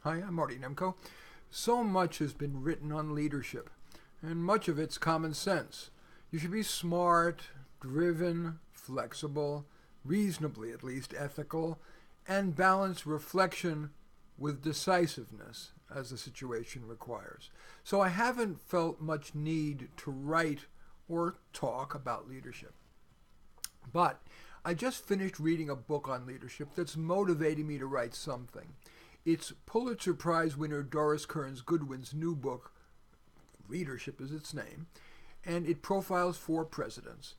Hi, I'm Marty Nemko. So much has been written on leadership, and much of it's common sense. You should be smart, driven, flexible, reasonably at least ethical, and balance reflection with decisiveness as the situation requires. So I haven't felt much need to write or talk about leadership. But I just finished reading a book on leadership that's motivating me to write something. It's Pulitzer Prize winner Doris Kearns Goodwin's new book, Leadership is its name, and it profiles four presidents,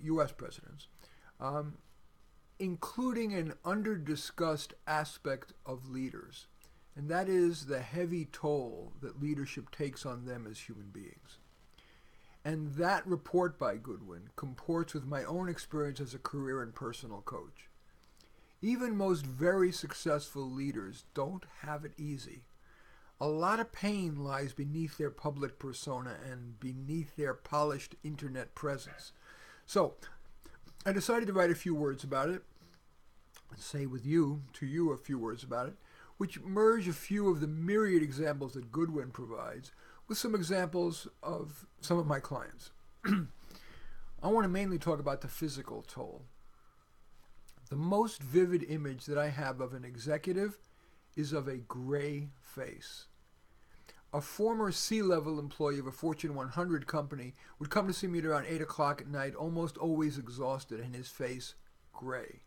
U.S. presidents, um, including an under-discussed aspect of leaders, and that is the heavy toll that leadership takes on them as human beings. And that report by Goodwin comports with my own experience as a career and personal coach. Even most very successful leaders don't have it easy. A lot of pain lies beneath their public persona and beneath their polished internet presence. So, I decided to write a few words about it, and say to you a few words about it, which merge a few of the myriad examples that Goodwin provides with some examples of some of my clients. I want to mainly talk about the physical toll. The most vivid image that I have of an executive is of a gray face. A former C-level employee of a Fortune 100 company would come to see me at around 8 o'clock at night, almost always exhausted, and his face gray.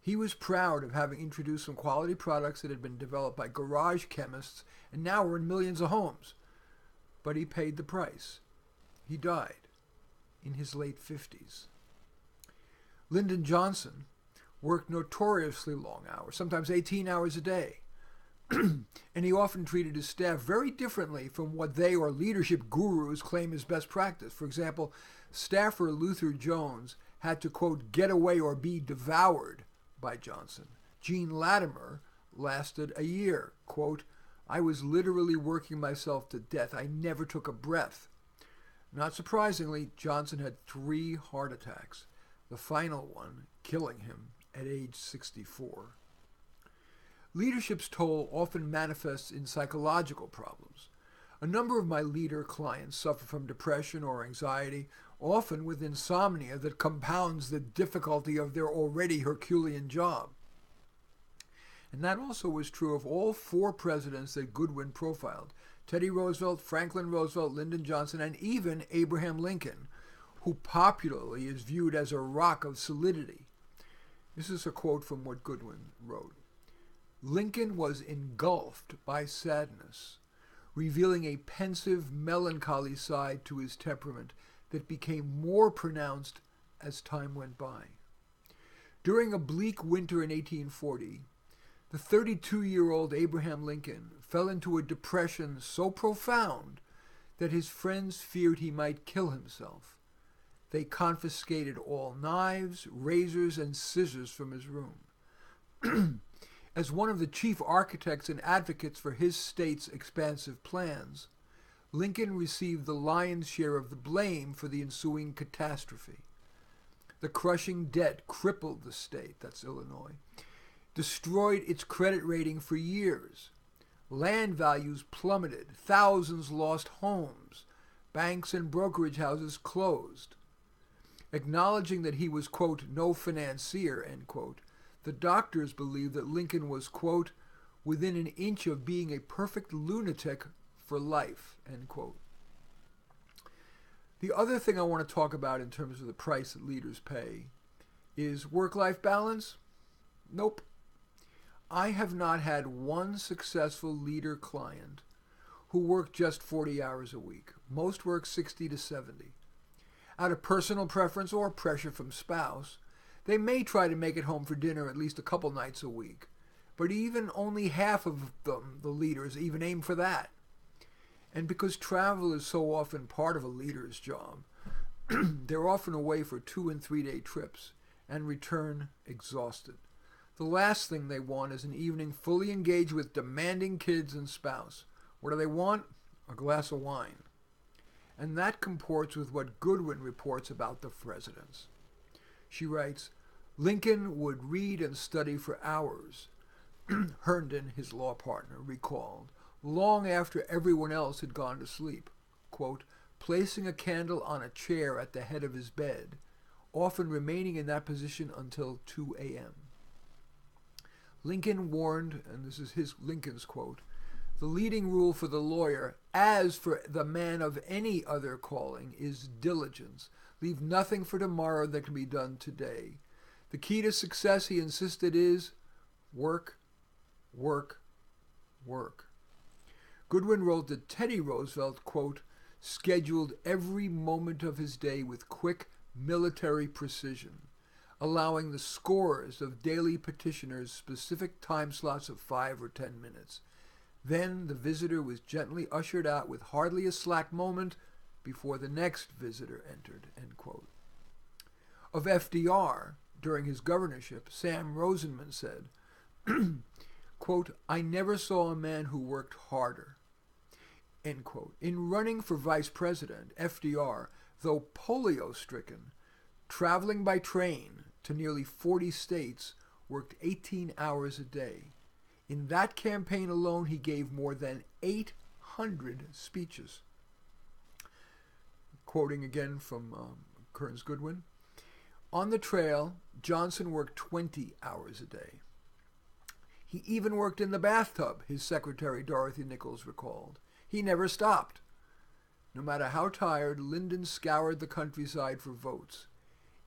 He was proud of having introduced some quality products that had been developed by garage chemists and now were in millions of homes. But he paid the price. He died in his late 50s. Lyndon Johnson worked notoriously long hours, sometimes 18 hours a day. And he often treated his staff very differently from what they or leadership gurus claim is best practice. For example, staffer Luther Jones had to, quote, get away or be devoured by Johnson. Gene Latimer lasted a year. Quote, I was literally working myself to death. I never took a breath. Not surprisingly, Johnson had 3 heart attacks, the final one killing him at age 64. Leadership's toll often manifests in psychological problems. A number of my leader clients suffer from depression or anxiety, often with insomnia that compounds the difficulty of their already Herculean job. And that also was true of all 4 presidents that Goodwin profiled: Teddy Roosevelt, Franklin Roosevelt, Lyndon Johnson, and even Abraham Lincoln, who popularly is viewed as a rock of solidity. This is a quote from what Goodwin wrote. Lincoln was engulfed by sadness, revealing a pensive, melancholy side to his temperament that became more pronounced as time went by. During a bleak winter in 1840, the 32-year-old Abraham Lincoln fell into a depression so profound that his friends feared he might kill himself. They confiscated all knives, razors, and scissors from his room. As one of the chief architects and advocates for his state's expansive plans, Lincoln received the lion's share of the blame for the ensuing catastrophe. The crushing debt crippled the state, that's Illinois, destroyed its credit rating for years. Land values plummeted, thousands lost homes, banks and brokerage houses closed. Acknowledging that he was, quote, no financier, end quote, the doctors believed that Lincoln was, quote, within an inch of being a perfect lunatic for life, end quote. The other thing I want to talk about in terms of the price that leaders pay is work-life balance. Nope. I have not had one successful leader client who worked just 40 hours a week. Most work 60 to 70. Out of personal preference or pressure from spouse, they may try to make it home for dinner at least a couple nights a week, but even only half of them, the leaders, even aim for that. And because travel is so often part of a leader's job, they're often away for 2 and 3 day trips and return exhausted. The last thing they want is an evening fully engaged with demanding kids and spouse. What do they want? A glass of wine. And that comports with what Goodwin reports about the presidents. She writes, Lincoln would read and study for hours, Herndon, his law partner, recalled, long after everyone else had gone to sleep, quote, placing a candle on a chair at the head of his bed, often remaining in that position until 2 a.m. Lincoln warned, and this is Lincoln's quote, the leading rule for the lawyer, as for the man of any other calling, is diligence. Leave nothing for tomorrow that can be done today. The key to success, he insisted, is work, work, work. Goodwin wrote that Teddy Roosevelt, quote, scheduled every moment of his day with quick military precision, allowing the scores of daily petitioners specific time slots of 5 or 10 minutes. Then the visitor was gently ushered out with hardly a slack moment before the next visitor entered, end quote. Of FDR, during his governorship, Sam Rosenman said, quote, I never saw a man who worked harder, end quote. In running for vice president, FDR, though polio-stricken, traveling by train to nearly 40 states, worked 18 hours a day. In that campaign alone, he gave more than 800 speeches. Quoting again from Kearns Goodwin, on the trail, Johnson worked 20 hours a day. He even worked in the bathtub, his secretary Dorothy Nichols recalled. He never stopped. No matter how tired, Lyndon scoured the countryside for votes,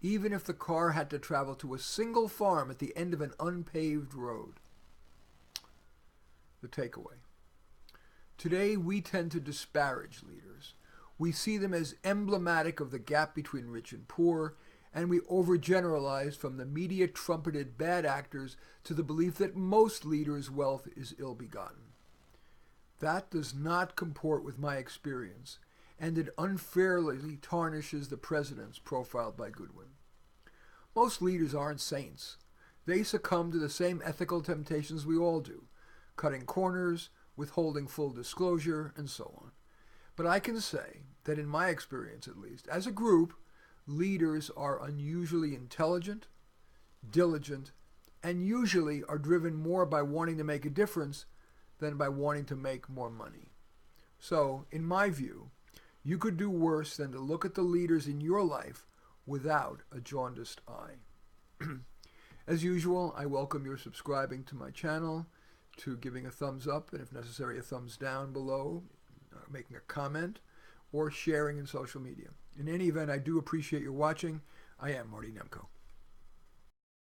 even if the car had to travel to a single farm at the end of an unpaved road. The takeaway. Today, we tend to disparage leaders. We see them as emblematic of the gap between rich and poor, and we overgeneralize from the media-trumpeted bad actors to the belief that most leaders' wealth is ill-begotten. That does not comport with my experience, and it unfairly tarnishes the presidents profiled by Goodwin. Most leaders aren't saints. They succumb to the same ethical temptations we all do, cutting corners, withholding full disclosure, and so on. But I can say that in my experience, at least, as a group, leaders are unusually intelligent, diligent, and usually are driven more by wanting to make a difference than by wanting to make more money. So, in my view, you could do worse than to look at the leaders in your life without a jaundiced eye. As usual, I welcome your subscribing to my channel, to giving a thumbs up, and if necessary, a thumbs down below, making a comment, or sharing in social media. In any event, I do appreciate your watching. I am Marty Nemko.